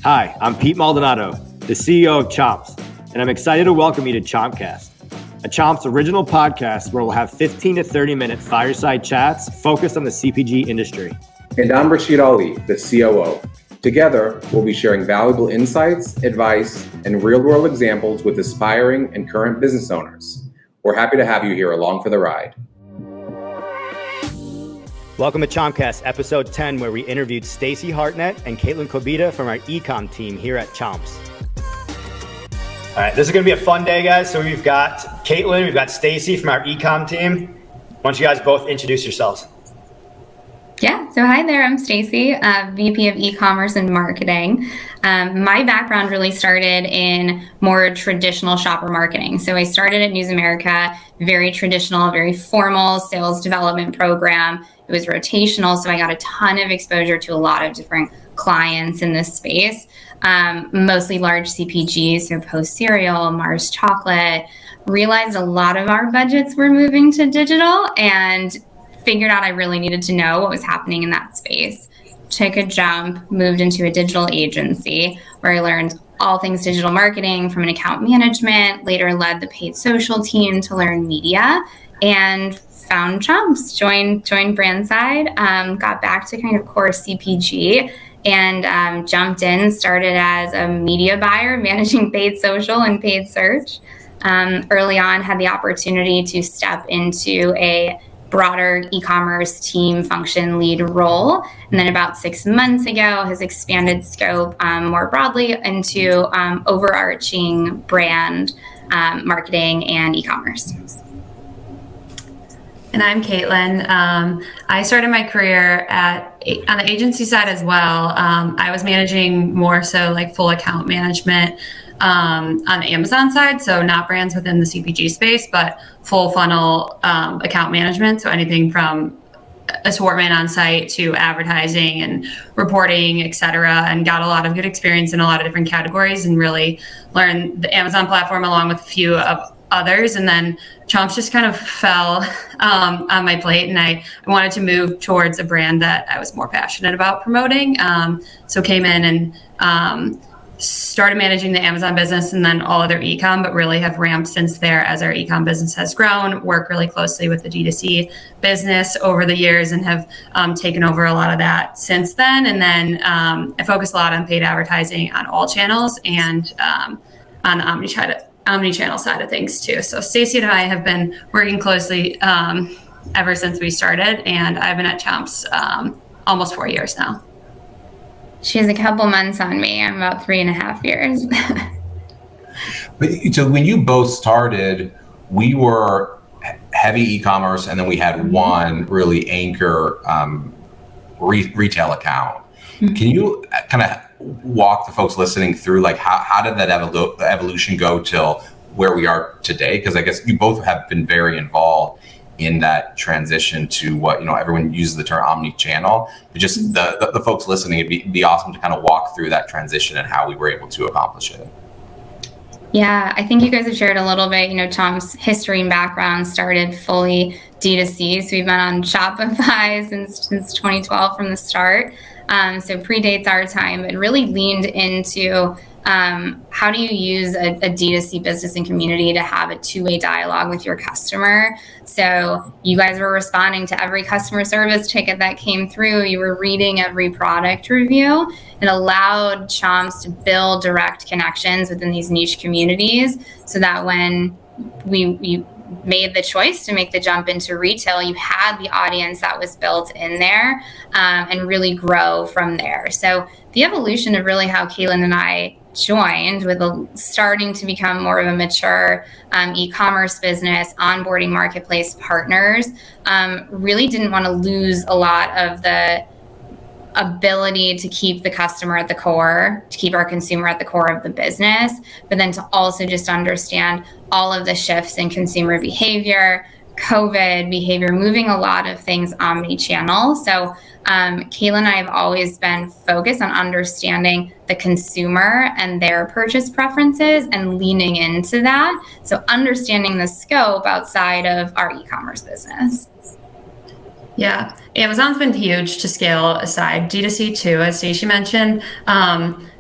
Hi, I'm Pete Maldonado, the CEO of Chomps, and I'm excited to welcome you to Chompcast, a Chomps original podcast where we'll have 15 to 30-minute fireside chats focused on the CPG industry. And I'm Rashid Ali, the COO. Together, we'll be sharing valuable insights, advice, and real-world examples with aspiring and current business owners. We're happy to have you here along for the ride. Welcome to Chompcast, episode 10, where we interviewed Stacey Hartnett and Kaitlyn Kobida from our ecom team here at Chomps. All right, this is going to be a fun day, guys. So we've got Kaitlyn, we've got Stacey from our ecom team. Why don't you guys both introduce yourselves? Yeah, so hi there, I'm Stacey, VP of e-commerce and marketing. My background really started in more traditional shopper marketing. So I started at News America, very traditional, very formal sales development program. It was rotational, so I got a ton of exposure to a lot of different clients in this space, mostly large CPGs, so Post Cereal, Mars Chocolate. Realized a lot of our budgets were moving to digital and figured out I really needed to know what was happening in that space. Took a jump, moved into a digital agency where I learned all things digital marketing from an account management, later led the paid social team to learn media, and found Chomps, joined Brandside, got back to kind of core CPG, and jumped in, started as a media buyer, managing paid social and paid search. Early on, had the opportunity to step into a broader e-commerce team function lead role. And then about 6 months ago has expanded scope more broadly into overarching brand marketing and e-commerce. And I'm Kaitlyn. I started my career on the agency side as well. I was managing more so like full account management on the Amazon side, so not brands within the CPG space, but full funnel account management. So anything from assortment on site to advertising and reporting, et cetera, and got a lot of good experience in a lot of different categories and really learned the Amazon platform along with a few of others. And then Chomps just kind of fell on my plate, and I wanted to move towards a brand that I was more passionate about promoting. So came in and started managing the Amazon business and then all other ecom, but really have ramped since there as our ecom business has grown, work really closely with the D2C business over the years and have taken over a lot of that since then. And then I focus a lot on paid advertising on all channels and on the omni-channel side of things too. So Stacey and I have been working closely ever since we started, and I've been at Chomps almost 4 years now. She has a couple months on me. I'm about 3.5 years. So when you both started, we were heavy e-commerce, and then we had one really anchor retail account. Mm-hmm. Can you kind of walk the folks listening through, like how did that evolution go till where we are today? Because I guess you both have been very involved in that transition to what, everyone uses the term omni-channel, but just the folks listening, it'd be awesome to kind of walk through that transition and how we were able to accomplish it. Yeah, I think you guys have shared a little bit, Chomps' history and background started fully D2C. So we've been on Shopify since 2012 from the start. So predates our time, but really leaned into how do you use a D2C business and community to have a two-way dialogue with your customer? So you guys were responding to every customer service ticket that came through. You were reading every product review. It allowed Chomps to build direct connections within these niche communities so that when we made the choice to make the jump into retail, you had the audience that was built in there and really grow from there. So the evolution of really how Kaitlyn and I joined with starting to become more of a mature e-commerce business, onboarding marketplace partners, really didn't want to lose a lot of the ability to keep the customer at the core, to keep our consumer at the core of the business, but then to also just understand all of the shifts in consumer behavior, COVID behavior, moving a lot of things omni-channel. So Kaitlyn and I have always been focused on understanding the consumer and their purchase preferences and leaning into that. So understanding the scope outside of our e-commerce business. Yeah, Amazon's been huge to scale aside. D2C too, as Stacey mentioned.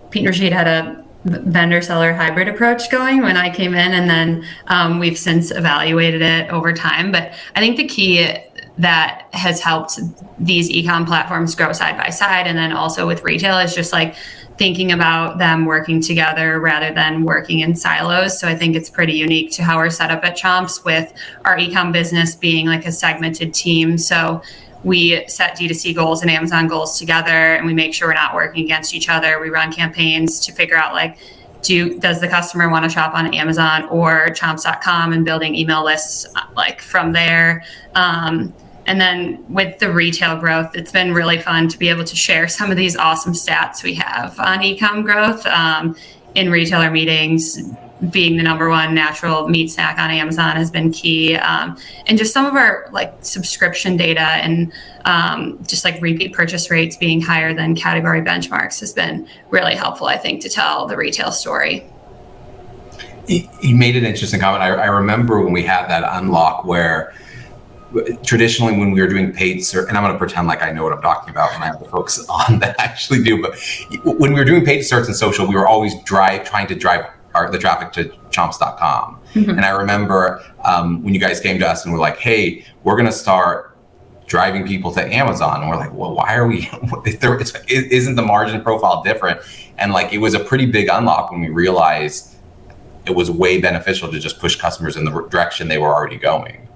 Pete and Rashid had a vendor seller hybrid approach going when I came in, and then we've since evaluated it over time. But I think the key that has helped these e-com platforms grow side by side, and then also with retail, is just like thinking about them working together rather than working in silos. So I think it's pretty unique to how we're set up at Chomps, with our e-com business being like a segmented team. So we set D2C goals and Amazon goals together, and we make sure we're not working against each other. We run campaigns to figure out like, does the customer want to shop on Amazon or Chomps.com, and building email lists like from there. And then with the retail growth, it's been really fun to be able to share some of these awesome stats we have on e-com growth in retailer meetings. Being the number one natural meat snack on Amazon has been key. And just some of our like subscription data and just like repeat purchase rates being higher than category benchmarks has been really helpful, I think, to tell the retail story. You made an interesting comment. I remember when we had that unlock where traditionally when we were doing paid search, and I'm going to pretend like I know what I'm talking about when I have the folks on that actually do, but when we were doing paid search and social, we were always trying to drive the traffic to chomps.com. Mm-hmm. And I remember when you guys came to us and were like, hey, we're going to start driving people to Amazon. And we're like, well, why are we, isn't the margin profile different? And like, it was a pretty big unlock when we realized it was way beneficial to just push customers in the direction they were already going.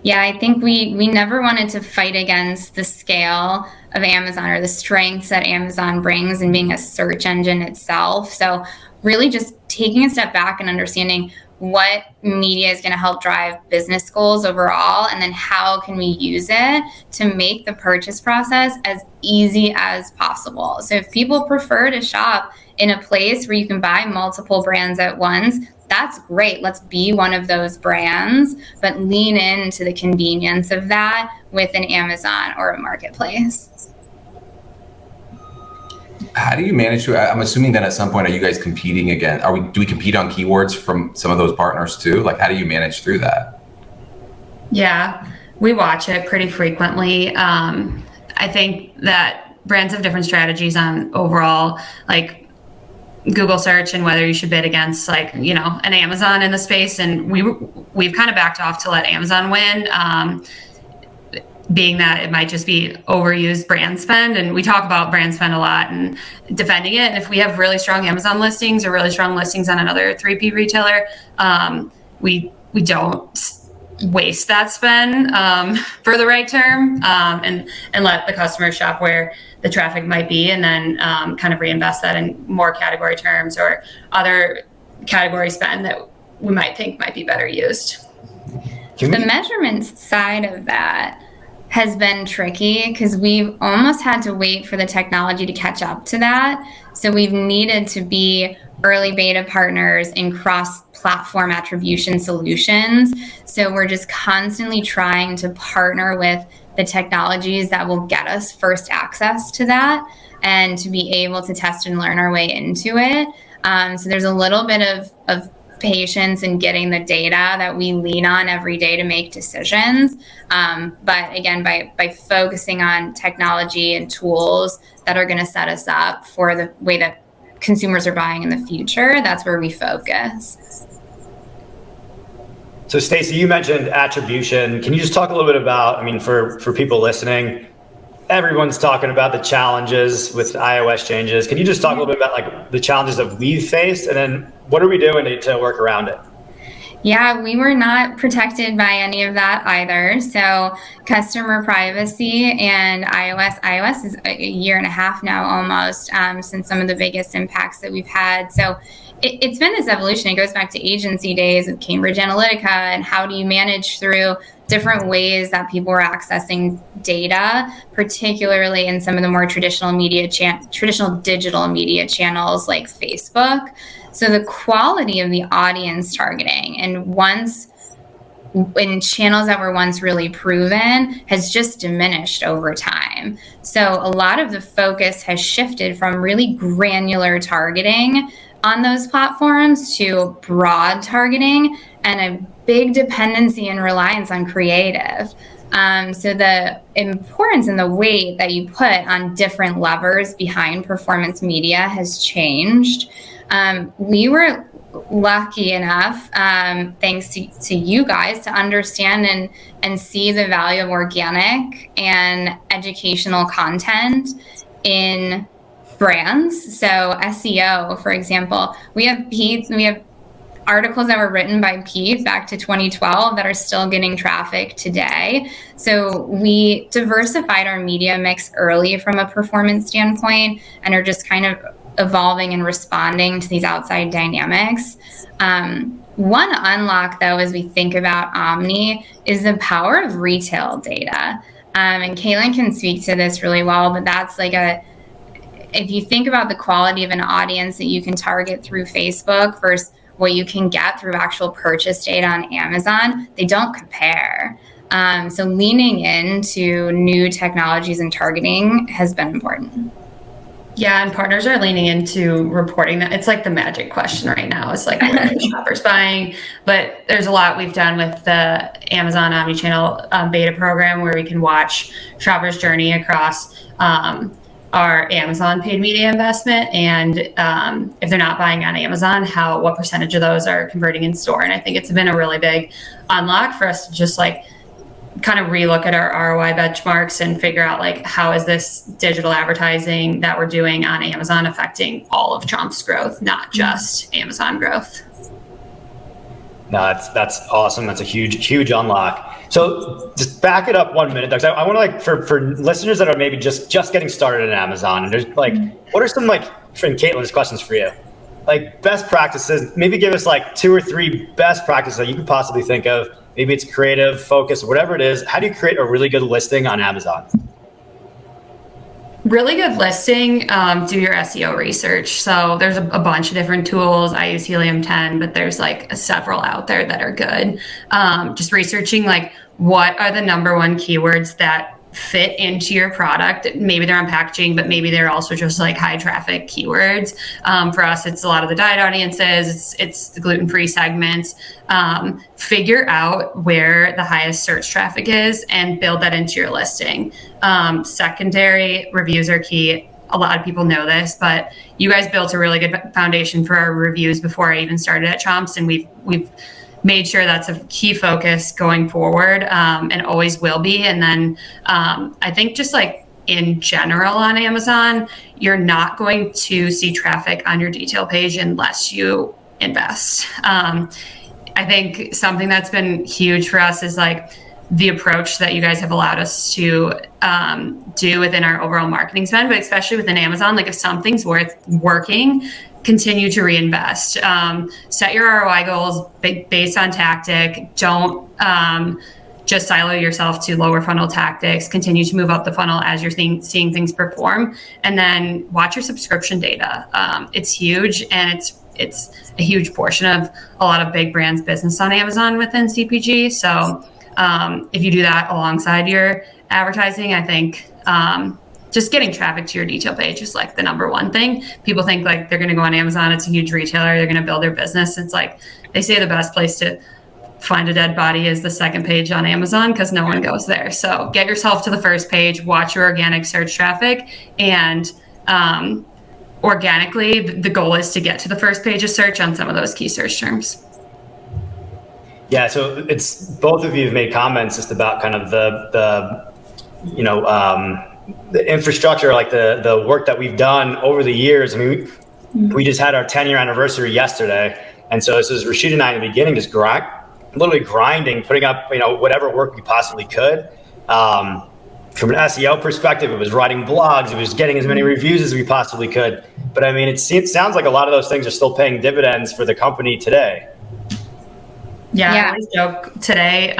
Yeah, I think we never wanted to fight against the scale of Amazon or the strengths that Amazon brings in being a search engine itself. So really just taking a step back and understanding what media is going to help drive business goals overall, and then how can we use it to make the purchase process as easy as possible. So if people prefer to shop in a place where you can buy multiple brands at once, that's great. Let's be one of those brands, but lean into the convenience of that with an Amazon or a marketplace. How do you manage to, I'm assuming that at some point, are you guys competing again? Do we compete on keywords from some of those partners too? Like, how do you manage through that? Yeah, we watch it pretty frequently. I think that brands have different strategies on overall, like, Google search and whether you should bid against like, you know, an Amazon in the space. And we've kind of backed off to let Amazon win, being that it might just be overused brand spend. And we talk about brand spend a lot and defending it. And if we have really strong Amazon listings or really strong listings on another 3P retailer, we don't waste that spend for the right term, and let the customer shop where the traffic might be, and then kind of reinvest that in more category terms or other category spend that we might think might be better used. The measurements side of that has been tricky because we've almost had to wait for the technology to catch up to that. So we've needed to be early beta partners in cross-platform attribution solutions. So we're just constantly trying to partner with the technologies that will get us first access to that and to be able to test and learn our way into it. So there's a little bit of patience in getting the data that we lean on every day to make decisions. But again, by focusing on technology and tools that are going to set us up for the way that consumers are buying in the future, that's where we focus. So Stacey, you mentioned attribution. Can you just talk a little bit about, I mean, for people listening, everyone's talking about the challenges with iOS changes. Can you just talk a little bit about like the challenges that we've faced, and then what are we doing to work around it? Yeah, we were not protected by any of that either. So customer privacy and iOS is a year and a half now almost, since some of the biggest impacts that we've had. So it's been this evolution. It goes back to agency days of Cambridge Analytica and how do you manage through different ways that people were accessing data, particularly in some of the more traditional digital media channels like Facebook. So the quality of the audience targeting in channels that were once really proven has just diminished over time. So a lot of the focus has shifted from really granular targeting on those platforms to broad targeting and a big dependency and reliance on creative. So the importance and the weight that you put on different levers behind performance media has changed. We were lucky enough, thanks to you guys, to understand and see the value of organic and educational content in brands. So SEO, for example, we have articles that were written by Pete back to 2012 that are still getting traffic today. So we diversified our media mix early from a performance standpoint and are just kind of evolving and responding to these outside dynamics. One unlock, though, as we think about Omni, is the power of retail data. And Kaitlyn can speak to this really well, but that's like if you think about the quality of an audience that you can target through Facebook versus what you can get through actual purchase data on Amazon, they don't compare. So leaning into new technologies and targeting has been important. Yeah, and partners are leaning into reporting that. It's like the magic question right now. It's like, where are the shoppers buying? But there's a lot we've done with the Amazon Omnichannel beta program where we can watch shoppers' journey across our Amazon paid media investment, and if they're not buying on Amazon, what percentage of those are converting in store. And I think it's been a really big unlock for us to just like kind of relook at our ROI benchmarks and figure out like, how is this digital advertising that we're doing on Amazon affecting all of Chomp's growth, not just Amazon growth. No, that's awesome. That's a huge unlock. So just back it up 1 minute, because I want to, like, for listeners that are maybe just getting started at Amazon, and there's like, what are some, like, from Kaitlyn's questions for you, like best practices? Maybe give us like 2 or 3 best practices that you could possibly think of. Maybe it's creative, focus, whatever it is. How do you create a really good listing on Amazon? Really good listing, do your SEO research. So there's a bunch of different tools. I use Helium 10, but there's like several out there that are good. Just researching like, what are the number one keywords that fit into your product? Maybe they're on packaging, but maybe they're also just like high traffic keywords. For us, it's a lot of the diet audiences. It's the gluten-free segments. Figure out where the highest search traffic is and build that into your listing. Secondary reviews are key. A lot of people know this, but you guys built a really good foundation for our reviews before I even started at Chomps, and we've made sure that's a key focus going forward, and always will be. And then I think just like in general on Amazon, you're not going to see traffic on your detail page unless you invest. I think something that's been huge for us is like the approach that you guys have allowed us to do within our overall marketing spend, but especially within Amazon. Like if something's worth working, continue to reinvest. Set your ROI goals based on tactic. Don't just silo yourself to lower funnel tactics. Continue to move up the funnel as you're seeing things perform. And then watch your subscription data. It's huge, and it's a huge portion of a lot of big brands' business on Amazon within CPG. So if you do that alongside your advertising, I think just getting traffic to your detail page is like the number one thing. People think like they're going to go on Amazon. It's a huge retailer. They're going to build their business. It's like they say the best place to find a dead body is the second page on Amazon because no one goes there. So get yourself to the first page, watch your organic search traffic, and organically, the goal is to get to the first page of search on some of those key search terms. Yeah, so it's both of you have made comments just about kind of the infrastructure, like the work that we've done over the years. I mean, we just had our 10-year anniversary yesterday, and so this is Rashid and I in the beginning, just literally grinding, putting up whatever work we possibly could. From an SEO perspective, it was writing blogs, it was getting as many reviews as we possibly could. But I mean, it sounds like a lot of those things are still paying dividends for the company today. Yeah. I always joke today,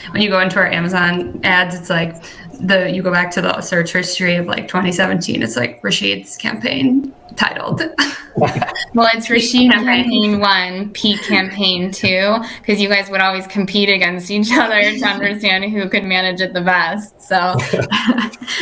when you go into our Amazon ads, it's like you go back to the search history of like 2017, it's like Rashid's campaign titled. Well, it's Rashid campaign 1, Pete campaign 2, because you guys would always compete against each other to understand who could manage it the best. So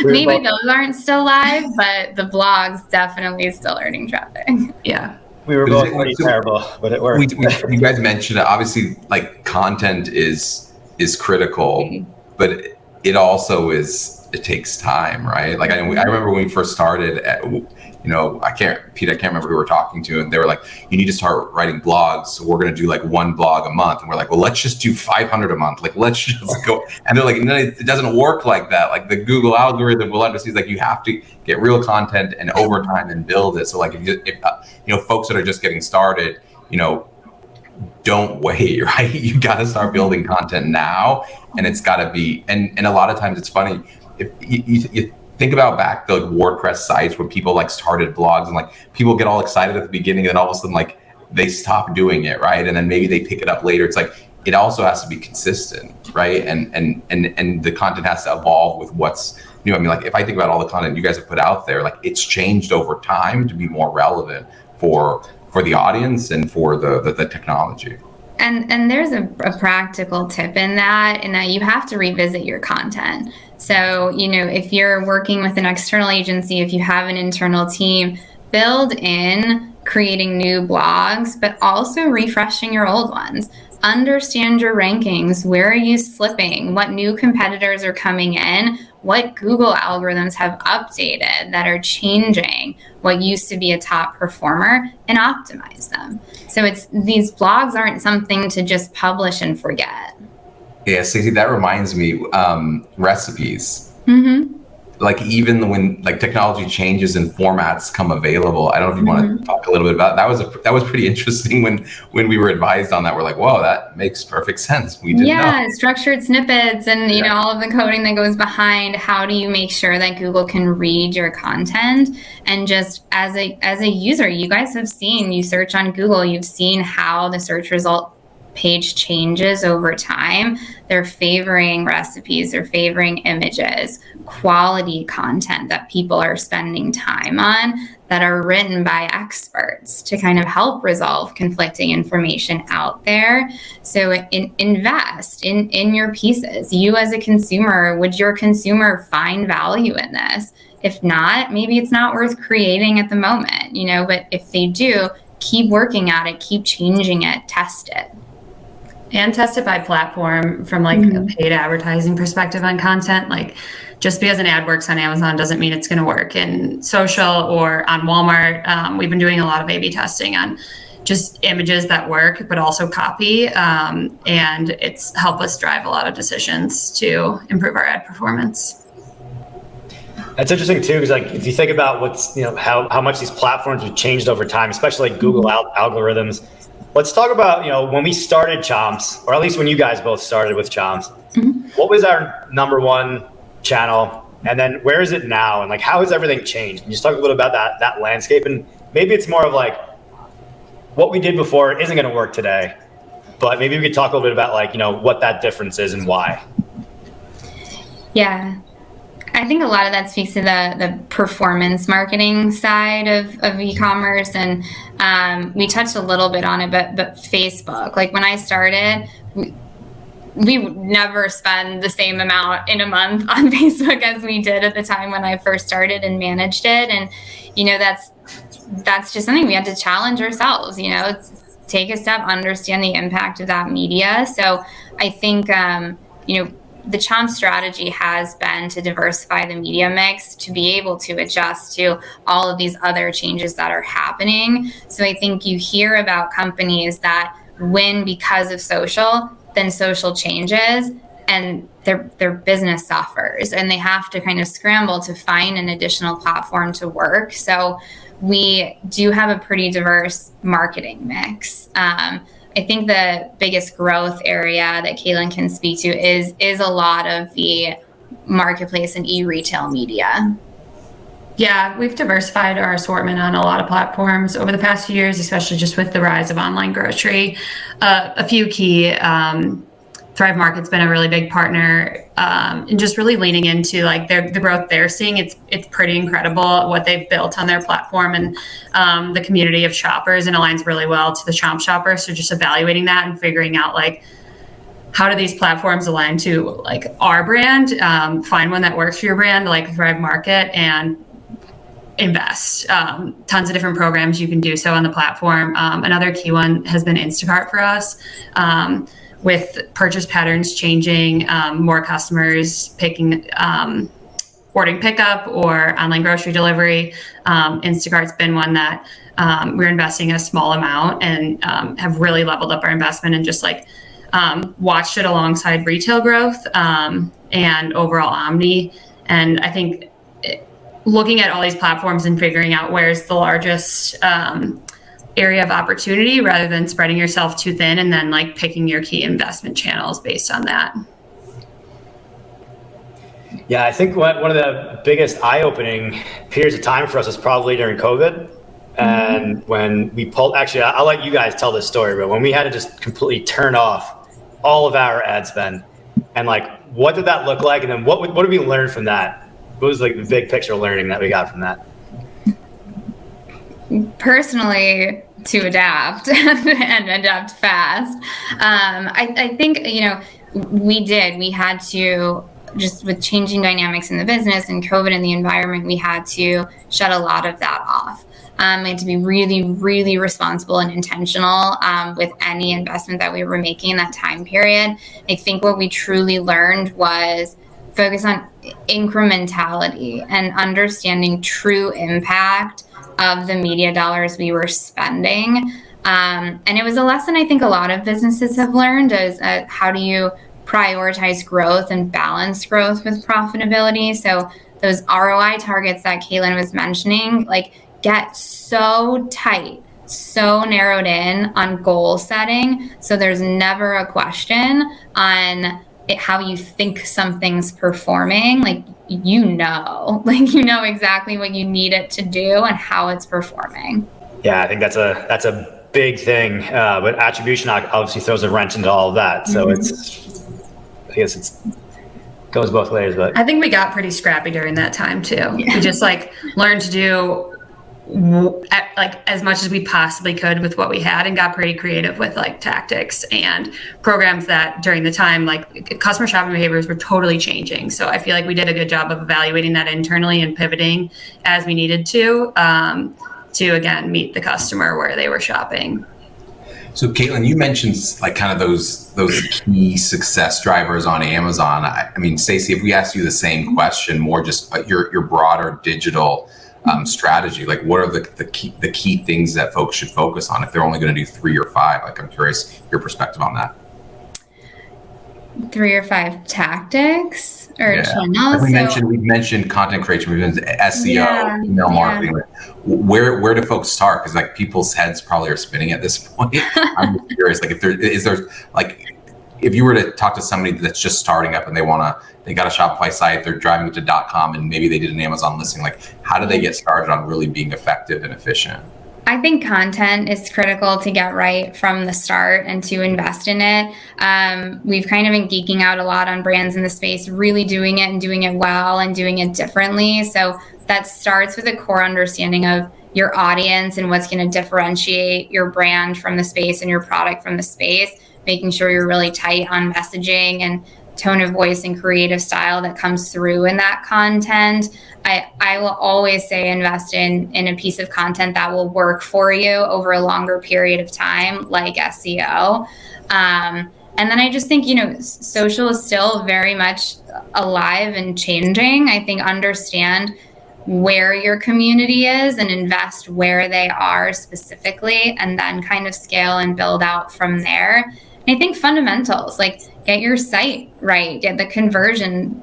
maybe those aren't still live, but the blogs definitely still earning traffic. Yeah. We were both pretty terrible, but it worked. You guys mentioned it. Obviously, like content is critical, but it also it takes time, right? Like I remember when we first started I can't remember who we were talking to, and they were like, you need to start writing blogs. So we're going to do like one blog a month. And we're like, well, let's just do 500 a month. Like, let's just go. And they're like, no, it doesn't work like that. Like the Google algorithm will understand, like you have to get real content and over time and build it. So like, if folks that are just getting started, don't wait, right? You got to start building content now, and it's got to be, and a lot of times it's funny if you think about back the WordPress sites where people like started blogs and like people get all excited at the beginning and then all of a sudden like they stop doing it, right? And then maybe they pick it up later. It's like it also has to be consistent, right? And the content has to evolve with what's new. I mean, like if I think about all the content you guys have put out there, like it's changed over time to be more relevant for the audience and for the technology. And there's a practical tip in that you have to revisit your content. So, if you're working with an external agency, if you have an internal team, build in creating new blogs, but also refreshing your old ones. Understand your rankings. Where are you slipping? What new competitors are coming in? What Google algorithms have updated that are changing what used to be a top performer, and optimize them. So these blogs aren't something to just publish and forget. Yeah, Stacey, that reminds me, recipes. Mm-hmm. Like even when like technology changes and formats come available, I don't know if you want to talk a little bit about that. Was pretty interesting when we were advised on that. We're like, whoa, that makes perfect sense. We didn't know. Structured snippets and all of the coding that goes behind. How do you make sure that Google can read your content? And just as a user, you guys have seen, you search on Google, you've seen how the search result page changes over time. They're favoring recipes, they're favoring images, quality content that people are spending time on that are written by experts to kind of help resolve conflicting information out there. So invest in your pieces. You as a consumer, would your consumer find value in this? If not, maybe it's not worth creating at the moment, but if they do, keep working at it, keep changing it, test it. And test it by platform from like a paid advertising perspective on content. Like just because an ad works on Amazon doesn't mean it's going to work in social or on Walmart. We've been doing a lot of A/B testing on just images that work, but also copy. And it's helped us drive a lot of decisions to improve our ad performance. That's interesting too, because like if you think about what's how much these platforms have changed over time, especially like Google algorithms. Let's talk about, when we started Chomps, or at least when you guys both started with Chomps, what was our number one channel? And then where is it now? And like, how has everything changed? Can you just talk a little about that landscape? And maybe it's more of like what we did before isn't going to work today, but maybe we could talk a little bit about like, what that difference is and why. Yeah. I think a lot of that speaks to the performance marketing side of e-commerce, and we touched a little bit on it, but Facebook, like when I started, we would never spend the same amount in a month on Facebook as we did at the time when I first started and managed it, and that's just something we had to challenge ourselves. Take a step, understand the impact of that media. So I think the Chomp strategy has been to diversify the media mix to be able to adjust to all of these other changes that are happening. So I think you hear about companies that win because of social, then social changes and their business suffers and they have to kind of scramble to find an additional platform to work. So we do have a pretty diverse marketing mix. I think the biggest growth area that Kaitlyn can speak to is a lot of the marketplace and e-retail media. Yeah, we've diversified our assortment on a lot of platforms over the past few years, especially just with the rise of online grocery. A few key, Thrive Market's been a really big partner, and just really leaning into like the growth they're seeing. It's pretty incredible what they've built on their platform and the community of shoppers, and aligns really well to the Chomp shoppers. So just evaluating that and figuring out like how do these platforms align to like our brand, find one that works for your brand, like Thrive Market, and invest. Tons of different programs you can do so on the platform. Another key one has been Instacart for us. with purchase patterns changing, more customers picking ordering pickup or online grocery delivery. Instacart's been one that we're investing a small amount and have really leveled up our investment and just like watched it alongside retail growth and overall omni. And I think looking at all these platforms and figuring out where's the largest area of opportunity rather than spreading yourself too thin and then like picking your key investment channels based on that. Yeah, I think one of the biggest eye-opening periods of time for us was probably during COVID. And when we pulled, actually, I'll let you guys tell this story, but when we had to just completely turn off all of our ad spend, and like, what did that look like? And then what did we learn from that? What was like the big picture learning that we got from that? Personally, to adapt and adapt fast. I think, we had to, just with changing dynamics in the business and COVID and the environment, we had to shut a lot of that off. We had to be really, really responsible and intentional with any investment that we were making in that time period. I think what we truly learned was focus on incrementality and understanding true impact of the media dollars we were spending. And it was a lesson I think a lot of businesses have learned is how do you prioritize growth and balance growth with profitability. So those ROI targets that Kaitlyn was mentioning, like get so tight, so narrowed in on goal setting. So there's never a question on how you think something's performing. Like, you know exactly what you need it to do and how it's performing. Yeah, I think that's a big thing. But attribution obviously throws a wrench into all of that. So I guess it's goes both ways. But I think we got pretty scrappy during that time too. Yeah. We just like learned to do like as much as we possibly could with what we had and got pretty creative with like tactics and programs that during the time, like customer shopping behaviors were totally changing. So I feel like we did a good job of evaluating that internally and pivoting as we needed to again, meet the customer where they were shopping. So Kaitlyn, you mentioned like kind of those key success drivers on Amazon. I mean, Stacey, if we asked you the same question, more just your broader digital strategy, like what are the key things that folks should focus on if they're only going to do 3 or 5? Like, I'm curious your perspective on that. 3 or 5 tactics or channels. We've mentioned content creation, we've mentioned SEO, email marketing. Like, where do folks start? Because like people's heads probably are spinning at this point. I'm just curious, like if you were to talk to somebody that's just starting up and they got a Shopify site, they're driving to .com and maybe they did an Amazon listing, like how do they get started on really being effective and efficient? I think content is critical to get right from the start and to invest in it. We've kind of been geeking out a lot on brands in the space, really doing it and doing it well and doing it differently. So that starts with a core understanding of your audience and what's going to differentiate your brand from the space and your product from the space, making sure you're really tight on messaging and tone of voice and creative style that comes through in that content. I will always say invest in a piece of content that will work for you over a longer period of time, like SEO. And then I just think, social is still very much alive and changing. I think understand where your community is and invest where they are specifically, and then kind of scale and build out from there. And I think fundamentals, like get your site right, get the conversion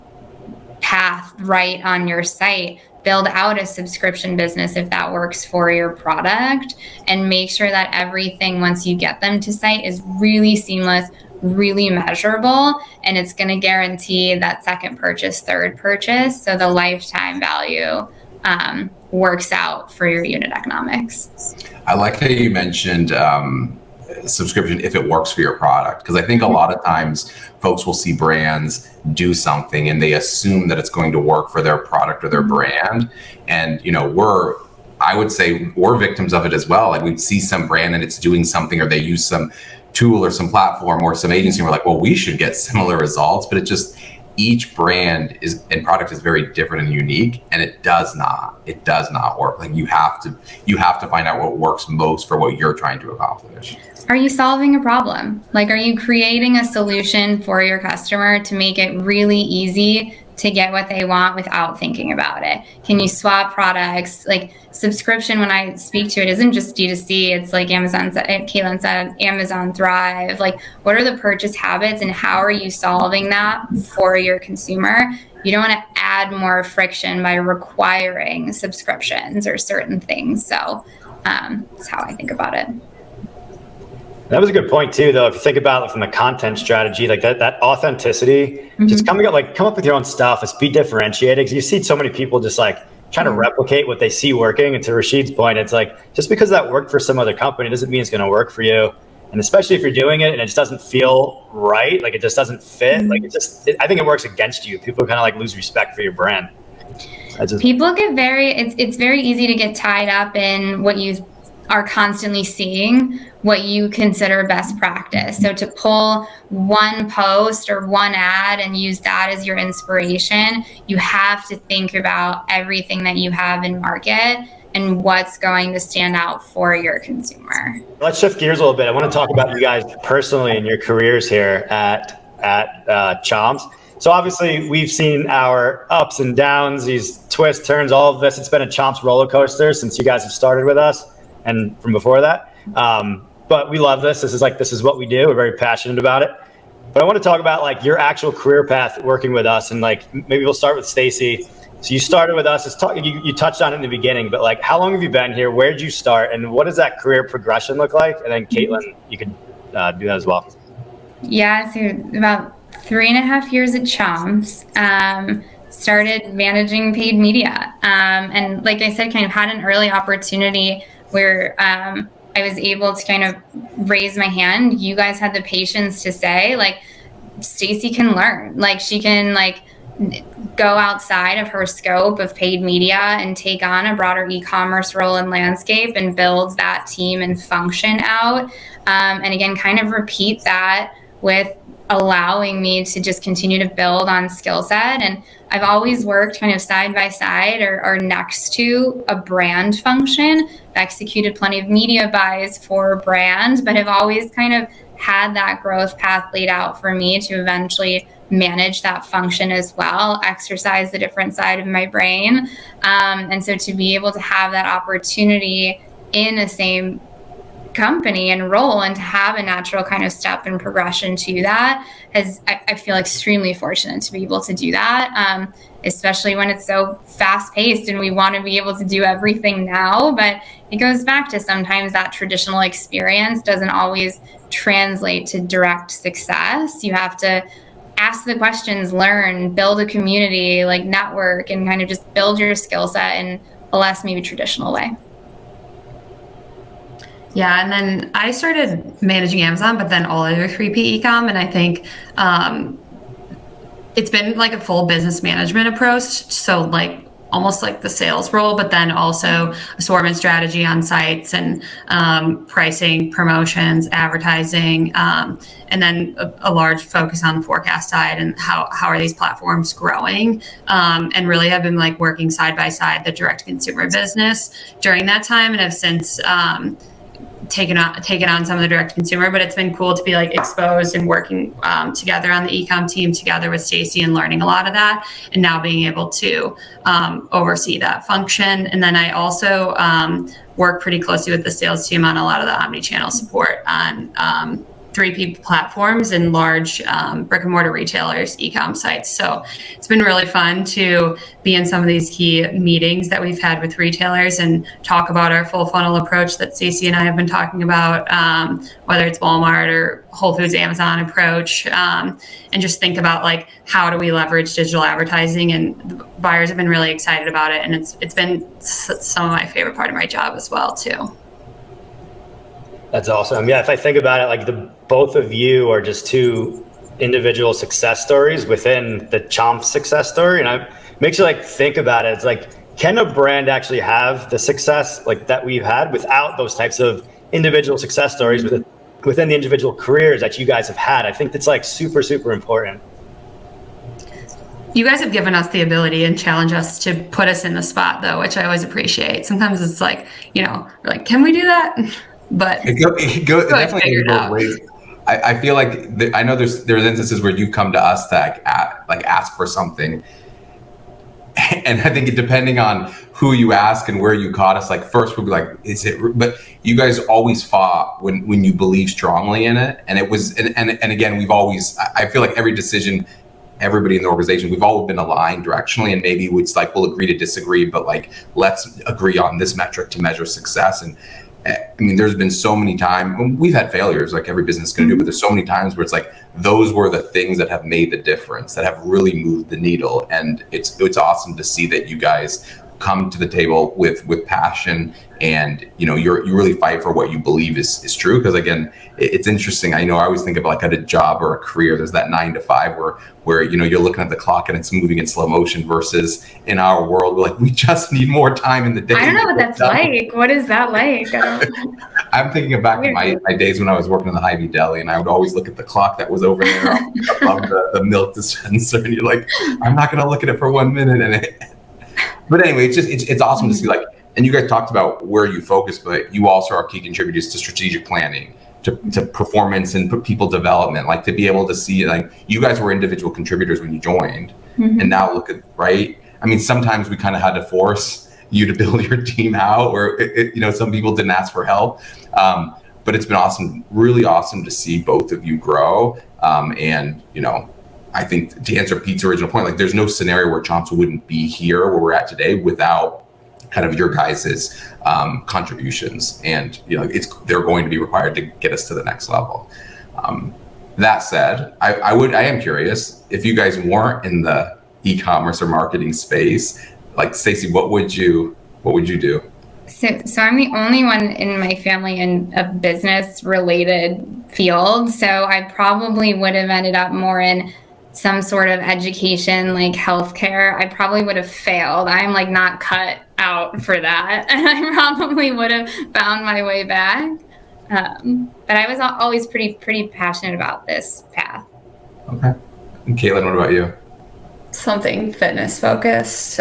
path right on your site, build out a subscription business if that works for your product, and make sure that everything once you get them to site is really seamless, really measurable, and it's going to guarantee that second purchase, third purchase, so the lifetime value works out for your unit economics. I like how you mentioned subscription if it works for your product, because I think a lot of times folks will see brands do something and they assume that it's going to work for their product or their brand, and I would say we're victims of it as well. Like, we see some brand and it's doing something, or they use some tool or some platform or some agency, and we're like, well, we should get similar results, but each brand and product is very different and unique, and it does not work. Like you have to find out what works most for what you're trying to accomplish. Are you solving a problem? Like, are you creating a solution for your customer to make it really easy to get what they want without thinking about it? Can you swap products? Like subscription, when I speak to it, isn't just D2C. It's like Kaitlyn said, Amazon Thrive. Like, what are the purchase habits and how are you solving that for your consumer? You don't want to add more friction by requiring subscriptions or certain things. So that's how I think about it. That was a good point too, though. If you think about it from the content strategy, like that authenticity, just come up with your own stuff. Let's be differentiated. Because you see so many people just like trying to replicate what they see working. And to Rashid's point, it's like, just because that worked for some other company doesn't mean it's going to work for you. And especially if you're doing it and it just doesn't feel right, like it just doesn't fit, like I think it works against you. People kind of like lose respect for your brand. People get it's very easy to get tied up in what you are constantly seeing, what you consider best practice. So to pull one post or one ad and use that as your inspiration, you have to think about everything that you have in market and what's going to stand out for your consumer. Let's shift gears a little bit. I want to talk about you guys personally and your careers here at Chomps. So obviously we've seen our ups and downs, these twists, turns, all of this. It's been a Chomps roller coaster since you guys have started with us and from before that. But we love this. This is what we do. We're very passionate about it. But I want to talk about like your actual career path working with us, and like maybe we'll start with Stacey. So you started with us. You touched on it in the beginning, but like how long have you been here? Where did you start, and what does that career progression look like? And then Kaitlyn, you could do that as well. Yeah, so about 3.5 years at Chomps. Started managing paid media, and like I said, kind of had an early opportunity where I was able to kind of raise my hand. You guys had the patience to say, like, Stacey can learn. Like, she can, like, go outside of her scope of paid media and take on a broader e-commerce role and landscape and build that team and function out. And again, kind of repeat that with allowing me to just continue to build on skill set. And I've always worked kind of side by side or next to a brand function. I've executed plenty of media buys for brands, but have always kind of had that growth path laid out for me to eventually manage that function as well, exercise the different side of my brain. And so to be able to have that opportunity in the same company and role and to have a natural kind of step and progression to that I feel extremely fortunate to be able to do that, especially when it's so fast paced and we want to be able to do everything now. But it goes back to sometimes that traditional experience doesn't always translate to direct success. You have to ask the questions, learn, build a community, like network, and kind of just build your skill set in a less maybe traditional way. Yeah, and then I started managing Amazon, but then all other 3P e-com, and I think it's been like a full business management approach, so like almost like the sales role, but then also assortment strategy on sites and pricing, promotions, advertising, and then a large focus on the forecast side and how are these platforms growing, and really have been like working side by side the direct consumer business during that time, and have since taken on some of the direct consumer, but it's been cool to be like exposed and working together on the e-com team together with Stacey and learning a lot of that, and now being able to oversee that function. And then I also work pretty closely with the sales team on a lot of the omni-channel support on 3P platforms and large brick and mortar retailers, e-com sites. So it's been really fun to be in some of these key meetings that we've had with retailers and talk about our full funnel approach that Stacey and I have been talking about, whether it's Walmart or Whole Foods, Amazon approach, and just think about like, how do we leverage digital advertising? And the buyers have been really excited about it. And it's been some of my favorite part of my job as well too. That's awesome. Yeah, if I think about it, like both of you are just two individual success stories within the Chomp success story. And it makes you like think about it. It's like, can a brand actually have the success like that we've had without those types of individual success stories within the individual careers that you guys have had? I think that's like super, super important. You guys have given us the ability and challenge us to put us in the spot, though, which I always appreciate. Sometimes it's like, we're like, can we do that? But it definitely goes both ways. I feel like I know there's instances where you've come to us to ask for something, and I think depending on who you ask and where you caught us, like first we'll be like, is it? But you guys always fought when you believe strongly in it, and it was and again we've always. I feel like every decision, everybody in the organization, we've all been aligned directionally, and maybe it's like we'll agree to disagree, but like let's agree on this metric to measure success. And I mean, there's been so many times we've had failures, like every business is going to do, but there's so many times where it's like those were the things that have made the difference, that have really moved the needle. And it's awesome to see that you guys come to the table with passion, and you really fight for what you believe is true. Because again, it's interesting. I always think of like at a job or a career, there's that 9 to 5 where you're looking at the clock and it's moving in slow motion, versus in our world, we're like, we just need more time in the day. I don't know what that's like. What is that like? I'm thinking back to my days when I was working in the Hy-Vee deli, and I would always look at the clock that was over there above the milk dispenser, and you're like, I'm not going to look at it for 1 minute. But anyway, it's awesome to see, like, and you guys talked about where you focus, but you also are key contributors to strategic planning, to performance and people development, like to be able to see, like, you guys were individual contributors when you joined, and now look at, right? I mean, sometimes we kind of had to force you to build your team out, or some people didn't ask for help, but it's been awesome, really awesome to see both of you grow, and I think to answer Pete's original point, like there's no scenario where Chomps wouldn't be here where we're at today without kind of your guys' contributions, and they're going to be required to get us to the next level. That said, I am curious, if you guys weren't in the e-commerce or marketing space, like Stacey, what would you do? So I'm the only one in my family in a business related field. So I probably would have ended up more in some sort of education, like healthcare. I probably would have failed. I'm like not cut out for that. And I probably would have found my way back. But I was always pretty passionate about this path. Okay. And Kaitlyn, what about you? Something fitness focused.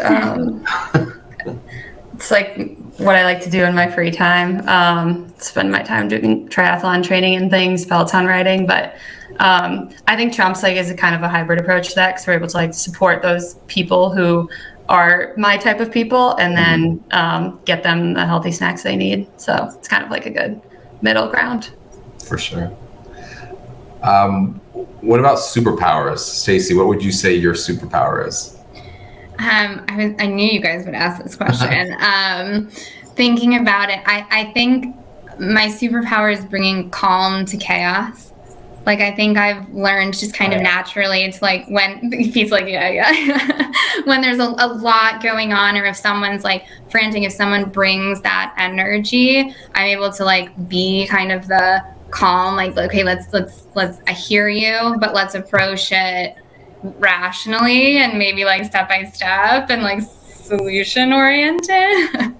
It's like what I like to do in my free time. Spend my time doing triathlon training and things, Peloton riding. But I think Chomps is a kind of a hybrid approach to that, because we're able to like support those people who are my type of people, and then get them the healthy snacks they need. So it's kind of like a good middle ground. For sure. What about superpowers? Stacey, what would you say your superpower is? I knew you guys would ask this question. Thinking about it, I think my superpower is bringing calm to chaos. Like, I think I've learned just kind of naturally, it's like when he's like, yeah. When there's a lot going on, or if someone's like frantic, if someone brings that energy, I'm able to like be kind of the calm, like, okay, let's I hear you, but let's approach it rationally and maybe like step by step and like solution oriented.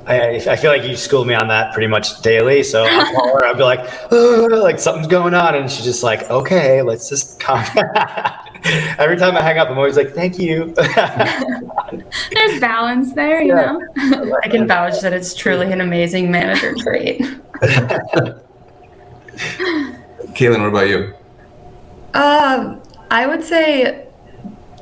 I feel like you school me on that pretty much daily. So I'll call her, I'll be like, oh, like something's going on. And she's just like, okay, let's just calm down. Every time I hang up, I'm always like, thank you. There's balance there, you know? I can vouch that it's truly an amazing manager trait. Kaitlyn, what about you? I would say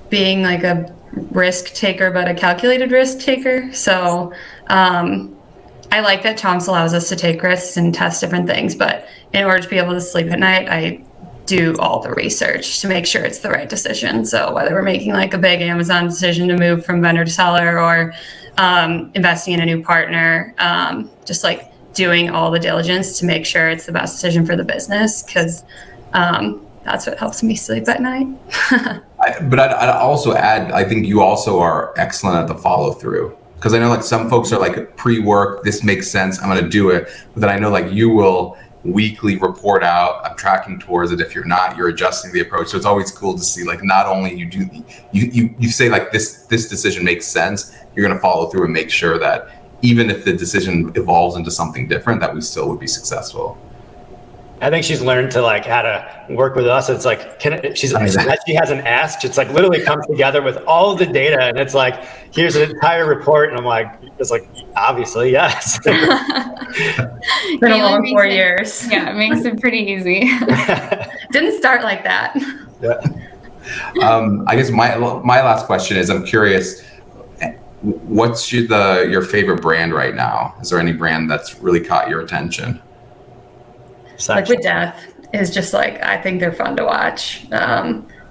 being like a risk taker, but a calculated risk taker. So I like that Chomps allows us to take risks and test different things, but in order to be able to sleep at night, I do all the research to make sure it's the right decision. So whether we're making like a big Amazon decision to move from vendor to seller, or investing in a new partner, just like doing all the diligence to make sure it's the best decision for the business, because that's what helps me sleep at night. But I'd also add, I think you also are excellent at the follow through. Because I know like some folks are like pre-work, this makes sense, I'm going to do it. But then I know like you will weekly report out, I'm tracking towards it. If you're not, you're adjusting the approach. So it's always cool to see like not only you say like this decision makes sense, you're going to follow through and make sure that even if the decision evolves into something different, that we still would be successful. I think she's learned to like how to work with us. It's like, she hasn't asked. It's like literally comes together with all the data, and it's like, here's an entire report, and I'm like, it's like, obviously, yes. It's been a long 4 years. Yeah, it makes it pretty easy. Didn't start like that. Yeah. I guess my last question is, I'm curious, what's your favorite brand right now? Is there any brand that's really caught your attention? Liquid Death is just like, I think they're fun to watch.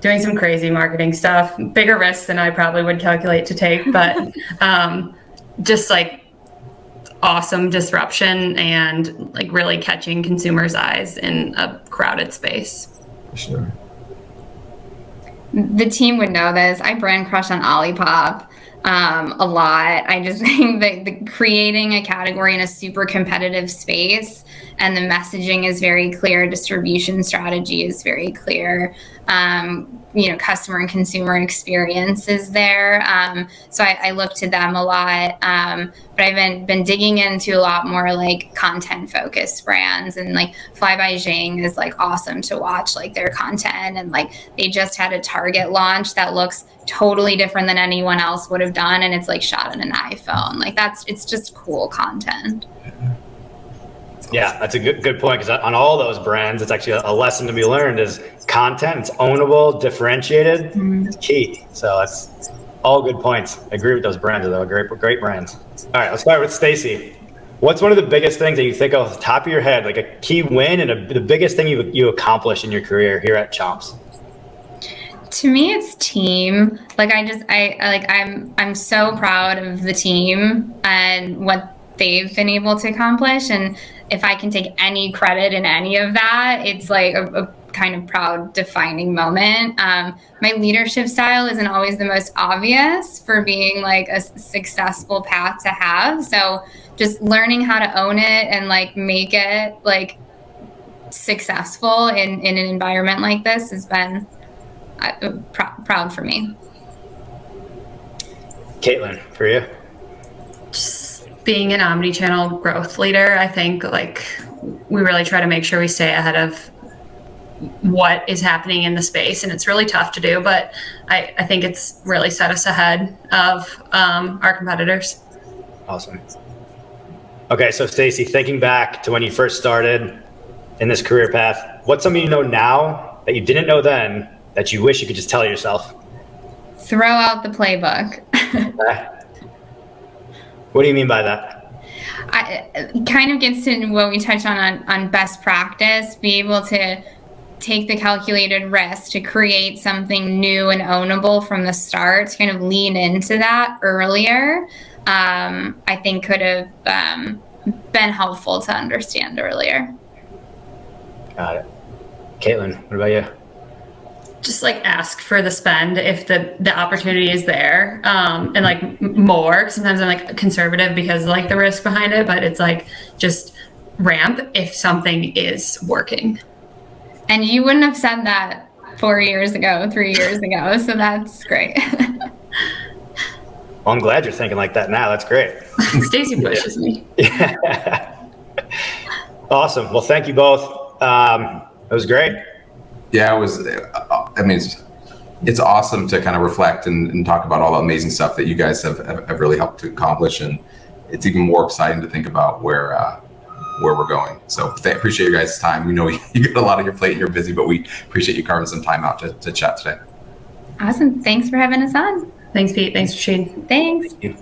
Doing some crazy marketing stuff, bigger risks than I probably would calculate to take, but just like awesome disruption and like really catching consumers' eyes in a crowded space. For sure. The team would know this. I brand crush on Olipop a lot. I just think that creating a category in a super competitive space, and the messaging is very clear, distribution strategy is very clear, customer and consumer experience is there. So I look to them a lot. But I've been digging into a lot more like content focused brands, and like Fly by Zhang is like awesome to watch like their content, and like they just had a Target launch that looks totally different than anyone else would have done, and it's like shot on an iPhone. Like it's just cool content. Yeah, that's a good point, because on all those brands, it's actually a lesson to be learned is content. It's ownable, differentiated, it's key. So that's all good points. I agree with those brands, though. Great brands. All right, let's start with Stacey. What's one of the biggest things that you think off the top of your head, like a key win and the biggest thing you accomplished in your career here at Chomps? To me, it's team. Like I'm so proud of the team and what they've been able to accomplish. And if I can take any credit in any of that, it's like a kind of proud defining moment. My leadership style isn't always the most obvious for being like a successful path to have. So just learning how to own it and like make it like successful in an environment like this has been proud for me. Kaitlyn, for you? Just being an omni-channel growth leader, I think like we really try to make sure we stay ahead of what is happening in the space, and it's really tough to do, but I think it's really set us ahead of our competitors. Awesome. Okay, so Stacey, thinking back to when you first started in this career path, what's something you know now that you didn't know then that you wish you could just tell yourself? Throw out the playbook. What do you mean by that? It kind of gets to what we touched on best practice, be able to take the calculated risk to create something new and ownable from the start, to kind of lean into that earlier, I think could have been helpful to understand earlier. Got it. Kaitlyn, what about you? Just like ask for the spend if the opportunity is there, and like more. Sometimes I'm like conservative because of like the risk behind it, but it's like just ramp if something is working. And you wouldn't have said that 4 years ago, 3 years ago, so that's great. Well, I'm glad you're thinking like that now. That's great. Stacey pushes me. Awesome. Well, thank you both. It was great. Yeah, it was. I mean, it's awesome to kind of reflect and talk about all the amazing stuff that you guys have really helped to accomplish, and it's even more exciting to think about where we're going. So appreciate your guys' time. We know you got a lot on your plate and you're busy, but we appreciate you carving some time out to chat today. Awesome. Thanks for having us on. Thanks, Pete. Thanks, Rashid. Thanks. Thank you.